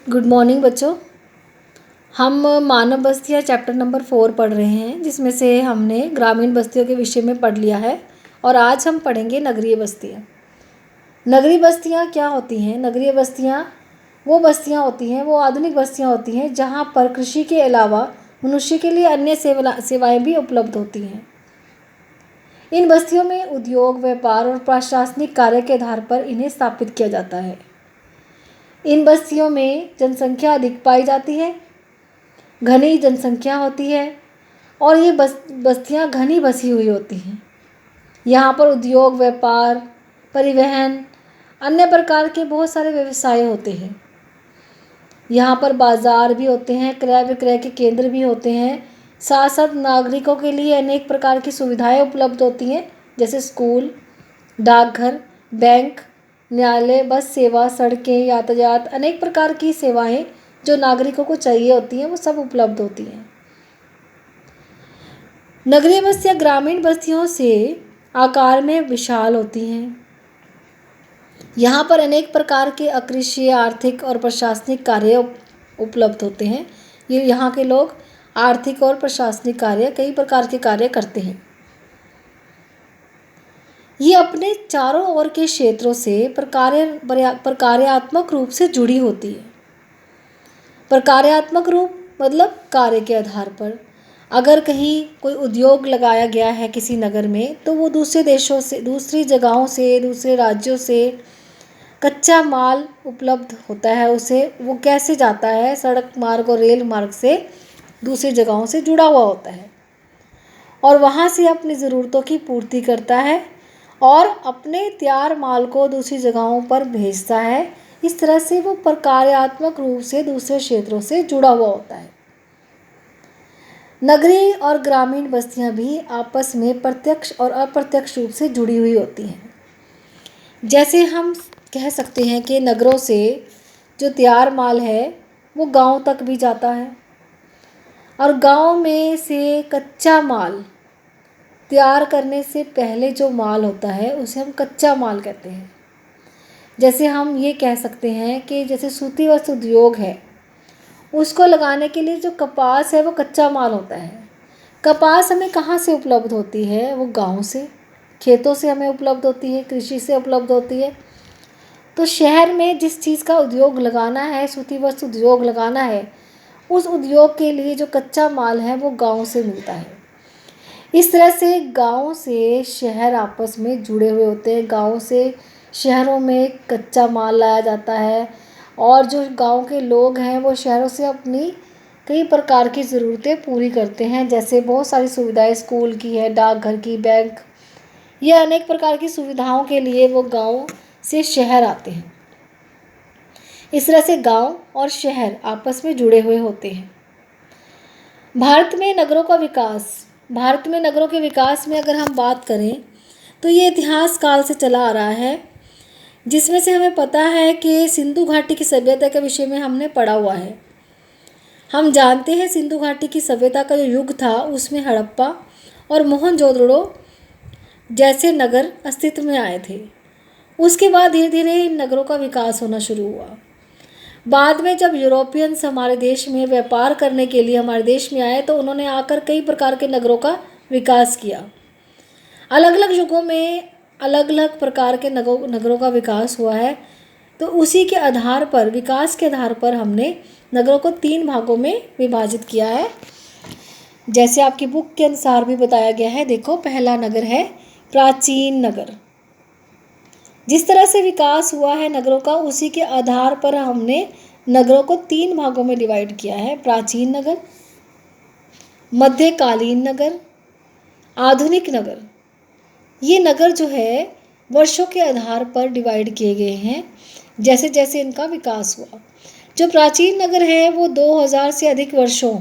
Good morning बच्चों। हम मानव बस्तियाँ चैप्टर नंबर 4 पढ़ रहे हैं, जिसमें से हमने ग्रामीण बस्तियों के विषय में पढ़ लिया है और आज हम पढ़ेंगे नगरीय बस्तियाँ। नगरीय बस्तियाँ क्या होती हैं? नगरीय बस्तियाँ वो बस्तियाँ होती हैं, वो आधुनिक बस्तियाँ होती हैं जहाँ पर कृषि के अलावा मनुष्य के लिए अन्य सेवाएं भी उपलब्ध होती हैं। इन बस्तियों में उद्योग, व्यापार और प्रशासनिक कार्य के आधार पर इन्हें स्थापित किया जाता है। इन बस्तियों में जनसंख्या अधिक पाई जाती है, घनी जनसंख्या होती है और ये बस्तियाँ घनी बसी हुई होती हैं। यहाँ पर उद्योग, व्यापार, परिवहन, अन्य प्रकार के बहुत सारे व्यवसाय होते हैं। यहाँ पर बाज़ार भी होते हैं, क्रय विक्रय के केंद्र भी होते हैं। साथ साथ नागरिकों के लिए अनेक प्रकार की सुविधाएं उपलब्ध होती हैं, जैसे स्कूल, डाकघर, बैंक, न्यायालय, बस सेवा, सड़कें, यातायात, अनेक प्रकार की सेवाएं जो नागरिकों को चाहिए होती हैं वो सब उपलब्ध होती हैं। नगरीय बस्तियाँ ग्रामीण बस्तियों से आकार में विशाल होती हैं। यहाँ पर अनेक प्रकार के अकृषि, आर्थिक और प्रशासनिक कार्य उपलब्ध होते हैं। ये यहाँ के लोग आर्थिक और प्रशासनिक कार्य, कई प्रकार के कार्य करते हैं। ये अपने चारों ओर के क्षेत्रों से प्रकार्यात्मक रूप से जुड़ी होती है। प्रकार्यात्मक रूप मतलब कार्य के आधार पर। अगर कहीं कोई उद्योग लगाया गया है किसी नगर में, तो वो दूसरे देशों से, दूसरी जगहों से, दूसरे राज्यों से कच्चा माल उपलब्ध होता है। उसे वो कैसे जाता है? सड़क मार्ग और रेल मार्ग से दूसरी जगहों से जुड़ा हुआ होता है और वहाँ से अपनी ज़रूरतों की पूर्ति करता है और अपने तैयार माल को दूसरी जगहों पर भेजता है। इस तरह से वो प्रकार्यात्मक रूप से दूसरे क्षेत्रों से जुड़ा हुआ होता है। नगरीय और ग्रामीण बस्तियां भी आपस में प्रत्यक्ष और अप्रत्यक्ष रूप से जुड़ी हुई होती हैं। जैसे हम कह सकते हैं कि नगरों से जो तैयार माल है वो गांव तक भी जाता है और गांव में से कच्चा माल तैयार करने से पहले जो माल होता है उसे हम कच्चा माल कहते हैं। जैसे हम ये कह सकते हैं कि जैसे सूती वस्त्र उद्योग है, उसको लगाने के लिए जो कपास है वो कच्चा माल होता है। कपास हमें कहाँ से उपलब्ध होती है? वो गांव से, खेतों से हमें उपलब्ध होती है, कृषि से उपलब्ध होती है। तो शहर में जिस चीज़ का उद्योग लगाना है, सूती वस्त्र उद्योग लगाना है, उस उद्योग के लिए जो कच्चा माल है वो गांव से मिलता है। इस तरह से गांव से शहर आपस में जुड़े हुए होते हैं। गांव से शहरों में कच्चा माल लाया जाता है और जो गांव के लोग हैं वो शहरों से अपनी कई प्रकार की ज़रूरतें पूरी करते हैं। जैसे बहुत सारी सुविधाएं स्कूल की है, डाकघर की, बैंक, ये अनेक प्रकार की सुविधाओं के लिए वो गांव से शहर आते हैं। इस तरह से गांव और शहर आपस में जुड़े हुए होते हैं। भारत में नगरों के विकास में अगर हम बात करें तो ये इतिहास काल से चला आ रहा है, जिसमें से हमें पता है कि सिंधु घाटी की सभ्यता के विषय में हमने पढ़ा हुआ है। हम जानते हैं सिंधु घाटी की सभ्यता का जो युग था उसमें हड़प्पा और मोहनजोदड़ो जैसे नगर अस्तित्व में आए थे। उसके बाद धीरे धीरे इन नगरों का विकास होना शुरू हुआ। बाद में जब यूरोपियंस हमारे देश में व्यापार करने के लिए हमारे देश में आए तो उन्होंने आकर कई प्रकार के नगरों का विकास किया। अलग अलग युगों में अलग अलग प्रकार के नगरों का विकास हुआ है। तो उसी के आधार पर, विकास के आधार पर हमने नगरों को 3 भागों में विभाजित किया है, जैसे आपकी बुक के अनुसार भी बताया गया है। देखो, पहला नगर है प्राचीन नगर। जिस तरह से विकास हुआ है नगरों का, उसी के आधार पर हमने नगरों को 3 भागों में डिवाइड किया है: प्राचीन नगर, मध्यकालीन नगर, आधुनिक नगर। ये नगर जो है वर्षों के आधार पर डिवाइड किए गए हैं, जैसे जैसे इनका विकास हुआ। जो प्राचीन नगर है वो 2000 से अधिक वर्षों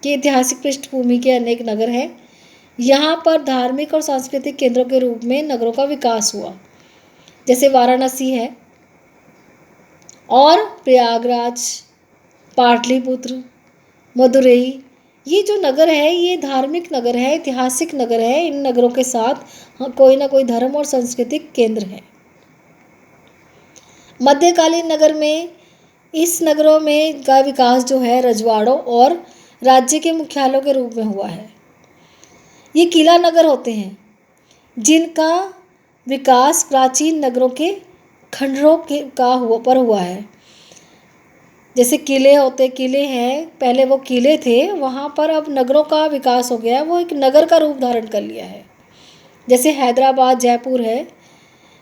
के ऐतिहासिक पृष्ठभूमि के अनेक नगर हैं। यहाँ पर धार्मिक और सांस्कृतिक केंद्रों के रूप में नगरों का विकास हुआ, जैसे वाराणसी है और प्रयागराज, पाटलिपुत्र, मदुरई। ये जो नगर है ये धार्मिक नगर है, ऐतिहासिक नगर है। इन नगरों के साथ कोई ना कोई धर्म और सांस्कृतिक केंद्र है। मध्यकालीन नगर में इस नगरों में का विकास जो है रजवाड़ों और राज्य के मुख्यालयों के रूप में हुआ है। ये किला नगर होते हैं जिनका विकास प्राचीन नगरों के खंडरों के पर हुआ है। जैसे किले हैं, पहले वो किले थे, वहाँ पर अब नगरों का विकास हो गया है, वो एक नगर का रूप धारण कर लिया है। जैसे हैदराबाद, जयपुर है,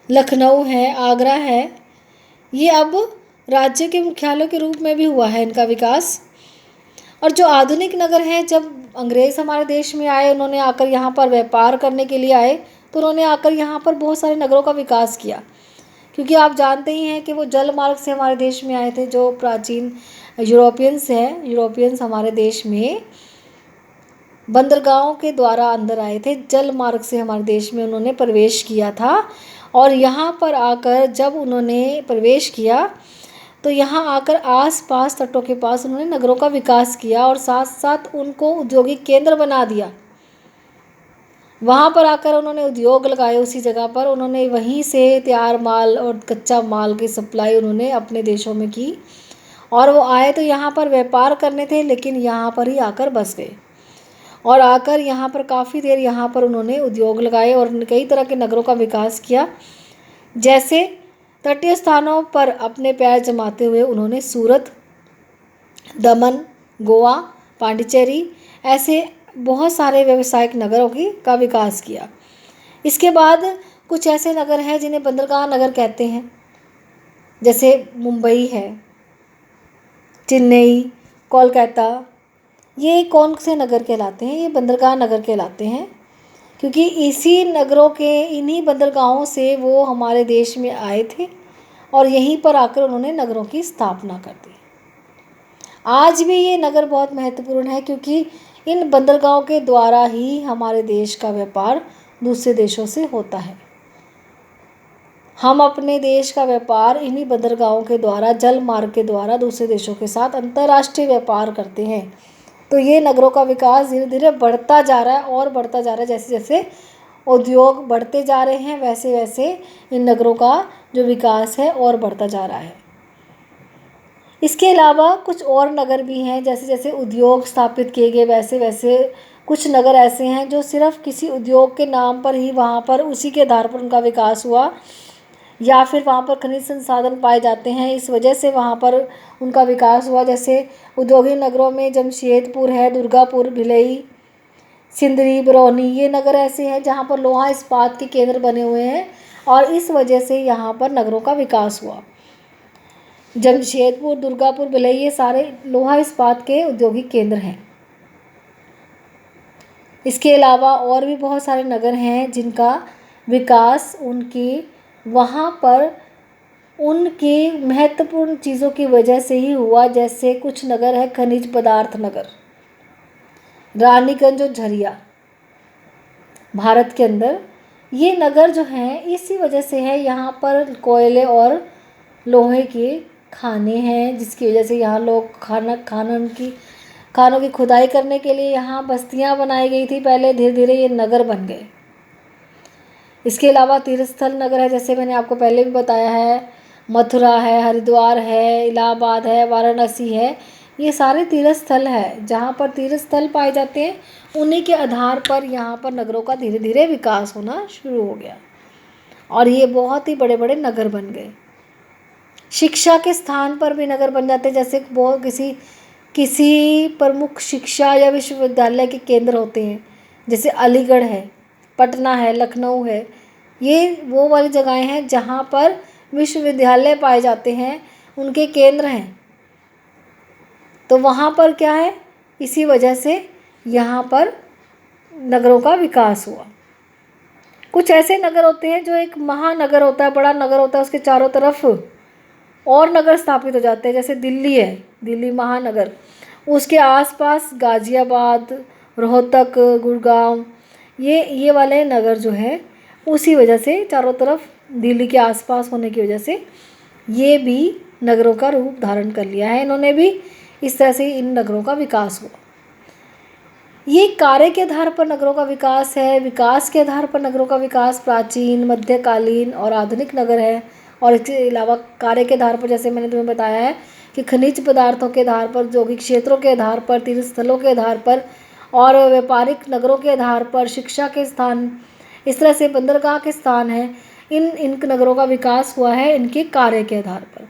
लखनऊ है, आगरा है, ये अब राज्य के मुख्यालयों के रूप में भी हुआ है इनका विकास। और जो आधुनिक नगर हैं, जब अंग्रेज़ हमारे देश में आए, उन्होंने आकर यहाँ पर व्यापार करने के लिए आए, तो उन्होंने आकर यहाँ पर बहुत सारे नगरों का विकास किया। क्योंकि आप जानते ही हैं कि वो जल मार्ग से हमारे देश में आए थे। जो प्राचीन यूरोपियंस हमारे देश में बंदरगाहों के द्वारा अंदर आए थे, जल मार्ग से हमारे देश में उन्होंने प्रवेश किया था। और यहाँ पर आकर जब उन्होंने प्रवेश किया तो यहाँ आकर आस-पास तटों के पास उन्होंने नगरों का विकास किया और साथ साथ उनको औद्योगिक केंद्र बना दिया। वहाँ पर आकर उन्होंने उद्योग लगाए, उसी जगह पर उन्होंने वहीं से तैयार माल और कच्चा माल की सप्लाई उन्होंने अपने देशों में की। और वो आए तो यहाँ पर व्यापार करने थे, लेकिन यहाँ पर ही आकर बस गए और आकर यहाँ पर काफ़ी देर यहाँ पर उन्होंने उद्योग लगाए और कई तरह के नगरों का विकास किया। जैसे तटीय स्थानों पर अपने पैर जमाते हुए उन्होंने सूरत, दमन, गोवा, पांडिचेरी, ऐसे बहुत सारे व्यावसायिक नगरों का विकास किया। इसके बाद कुछ ऐसे नगर हैं जिन्हें बंदरगाह नगर कहते हैं। जैसे मुंबई है, चेन्नई, कोलकाता, ये कौन से नगर कहलाते हैं? ये बंदरगाह नगर कहलाते हैं, क्योंकि इन्हीं बंदरगाहों से वो हमारे देश में आए थे और यहीं पर आकर उन्होंने नगरों की स्थापना कर दी। आज भी ये नगर बहुत महत्वपूर्ण है, क्योंकि इन बंदरगाहों के द्वारा ही हमारे देश का व्यापार दूसरे देशों से होता है। हम अपने देश का व्यापार इन्हीं बंदरगाहों के द्वारा, जल मार्ग के द्वारा दूसरे देशों के साथ अंतर्राष्ट्रीय व्यापार करते हैं। तो ये नगरों का विकास धीरे धीरे बढ़ता जा रहा है और बढ़ता जा रहा है। जैसे जैसे उद्योग बढ़ते जा रहे हैं, वैसे वैसे इन नगरों का जो विकास है और बढ़ता जा रहा है। इसके अलावा कुछ और नगर भी हैं। जैसे जैसे उद्योग स्थापित किए गए, वैसे वैसे कुछ नगर ऐसे हैं जो सिर्फ किसी उद्योग के नाम पर ही वहाँ पर उसी के आधार पर उनका विकास हुआ, या फिर वहाँ पर खनिज संसाधन पाए जाते हैं, इस वजह से वहाँ पर उनका विकास हुआ। जैसे औद्योगिक नगरों में जमशेदपुर है, दुर्गापुर, भिलई, सिंदरी, बरौनी, ये नगर ऐसे हैं जहाँ पर लोहा इस्पात के केंद्र बने हुए हैं और इस वजह से यहाँ पर नगरों का विकास हुआ। जमशेदपुर, दुर्गापुर, भिलई, ये सारे लोहा इस्पात के औद्योगिक केंद्र हैं। इसके अलावा और भी बहुत सारे नगर हैं जिनका विकास वहाँ पर उनकी महत्वपूर्ण चीज़ों की वजह से ही हुआ। जैसे कुछ नगर है खनिज पदार्थ नगर, रानीगंज और झरिया, भारत के अंदर ये नगर जो हैं इसी वजह से है। यहाँ पर कोयले और लोहे के खाने हैं, जिसकी वजह से यहाँ लोग खानों की खुदाई करने के लिए यहाँ बस्तियाँ बनाई गई थी पहले, धीरे धीरे ये नगर बन गए। इसके अलावा तीर्थस्थल नगर है, जैसे मैंने आपको पहले भी बताया है, मथुरा है, हरिद्वार है, इलाहाबाद है, वाराणसी है, ये सारे तीर्थस्थल है। जहाँ पर तीर्थस्थल पाए जाते हैं उन्हीं के आधार पर यहाँ पर नगरों का धीरे धीरे विकास होना शुरू हो गया और ये बहुत ही बड़े बड़े नगर बन गए। शिक्षा के स्थान पर भी नगर बन जाते हैं। जैसे बहुत किसी प्रमुख शिक्षा या विश्वविद्यालय के केंद्र होते हैं, जैसे अलीगढ़ है, पटना है, लखनऊ है, ये वो वाली जगहें हैं जहाँ पर विश्वविद्यालय पाए जाते हैं, उनके केंद्र हैं। तो वहाँ पर क्या है, इसी वजह से यहाँ पर नगरों का विकास हुआ। कुछ ऐसे नगर होते हैं जो एक महानगर होता है, बड़ा नगर होता है, उसके चारों तरफ और नगर स्थापित हो जाते हैं। जैसे दिल्ली है, दिल्ली महानगर, उसके आसपास गाज़ियाबाद, रोहतक, गुड़गांव, ये वाले नगर जो है उसी वजह से चारों तरफ दिल्ली के आसपास होने की वजह से ये भी नगरों का रूप धारण कर लिया है। इन्होंने भी इस तरह से इन नगरों का विकास हुआ। ये कार्य के आधार पर नगरों का विकास है। विकास के आधार पर नगरों का विकास प्राचीन, मध्यकालीन और आधुनिक नगर है। और इसके अलावा कार्य के आधार पर, जैसे मैंने तुम्हें बताया है, कि खनिज पदार्थों के आधार पर, औद्योगिक क्षेत्रों के आधार पर, तीर्थ स्थलों के आधार पर और व्यापारिक नगरों के आधार पर, शिक्षा के स्थान, इस तरह से बंदरगाह के स्थान है, इन नगरों का विकास हुआ है इनके कार्य के आधार पर।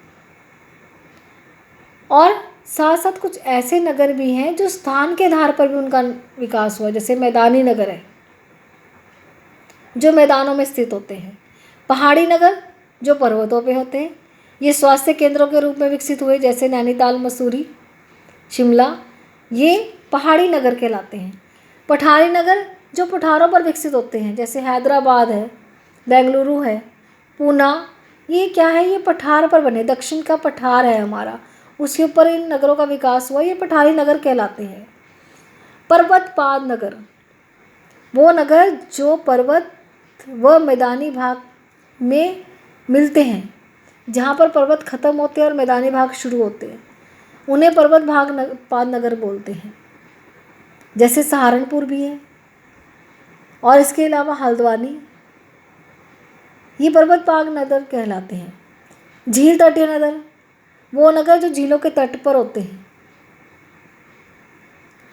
और साथ साथ कुछ ऐसे नगर भी हैं जो स्थान के आधार पर भी उनका विकास हुआ, जैसे मैदानी नगर है जो मैदानों में स्थित होते हैं, पहाड़ी नगर जो पर्वतों पे होते हैं, ये स्वास्थ्य केंद्रों के रूप में विकसित हुए, जैसे नैनीताल, मसूरी, शिमला, ये पहाड़ी नगर कहलाते हैं। पठारी नगर जो पठारों पर विकसित होते हैं, जैसे हैदराबाद है, बेंगलुरु है, पूना, ये क्या है, ये पठार पर बने, दक्षिण का पठार है हमारा, उसके ऊपर इन नगरों का विकास हुआ, ये पठारी नगर कहलाते हैं। पर्वतपाद नगर, वो नगर जो पर्वत व मैदानी भाग में मिलते हैं, जहाँ पर पर्वत खत्म होते हैं और मैदानी भाग शुरू होते हैं, उन्हें पाद नगर बोलते हैं। जैसे सहारनपुर भी है और इसके अलावा हल्द्वानी, ये पर्वतपाद नगर कहलाते हैं। झील तटीय नगर, वो नगर जो झीलों के तट पर होते हैं।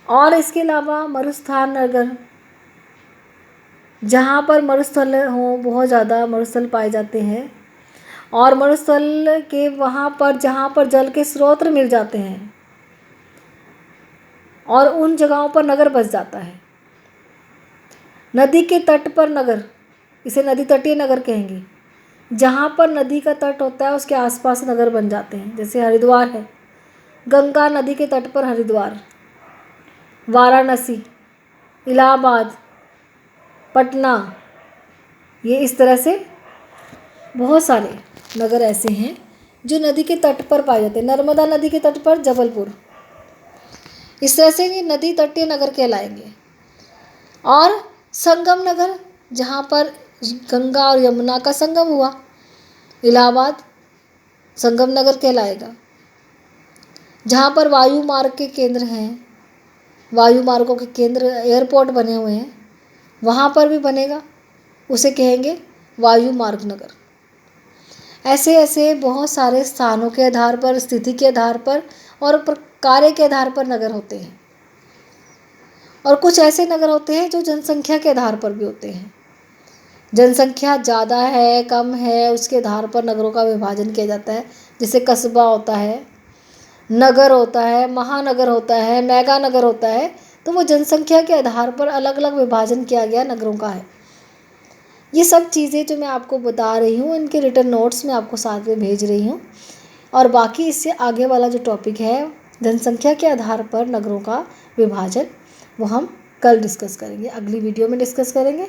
और इसके अलावा मरुस्थल नगर, जहाँ पर मरुस्थल हो, बहुत ज़्यादा मरुस्थल पाए जाते हैं और मरुस्थल के वहाँ पर जहाँ पर जल के स्रोत मिल जाते हैं और उन जगहों पर नगर बस जाता है। नदी के तट पर नगर, इसे नदी तटीय नगर कहेंगे, जहाँ पर नदी का तट होता है उसके आसपास नगर बन जाते हैं, जैसे हरिद्वार है, गंगा नदी के तट पर हरिद्वार, वाराणसी, इलाहाबाद, पटना, ये इस तरह से बहुत सारे नगर ऐसे हैं जो नदी के तट पर पाए जाते हैं। नर्मदा नदी के तट पर जबलपुर, इस तरह से ये नदी तटीय नगर कहलाएंगे। और संगम नगर, जहाँ पर गंगा और यमुना का संगम हुआ, इलाहाबाद संगम नगर कहलाएगा। जहाँ पर वायु मार्ग के केंद्र हैं, वायु मार्गों के केंद्र, एयरपोर्ट बने हुए हैं, वहाँ पर भी बनेगा, उसे कहेंगे वायु मार्ग नगर। ऐसे ऐसे बहुत सारे स्थानों के आधार पर, स्थिति के आधार पर और कार्य के आधार पर नगर होते हैं। और कुछ ऐसे नगर होते हैं जो जनसंख्या के आधार पर भी होते हैं। जनसंख्या ज़्यादा है, कम है, उसके आधार पर नगरों का विभाजन किया जाता है। जैसे कस्बा होता है, नगर होता है, महानगर होता है, मेगा नगर होता है, तो वो जनसंख्या के आधार पर अलग अलग विभाजन किया गया नगरों का है। ये सब चीज़ें जो मैं आपको बता रही हूँ, इनके रिटर्न नोट्स मैं आपको साथ में भेज रही हूँ। और बाकी इससे आगे वाला जो टॉपिक है जनसंख्या के आधार पर नगरों का विभाजन, वो हम कल डिस्कस करेंगे, अगली वीडियो में डिस्कस करेंगे।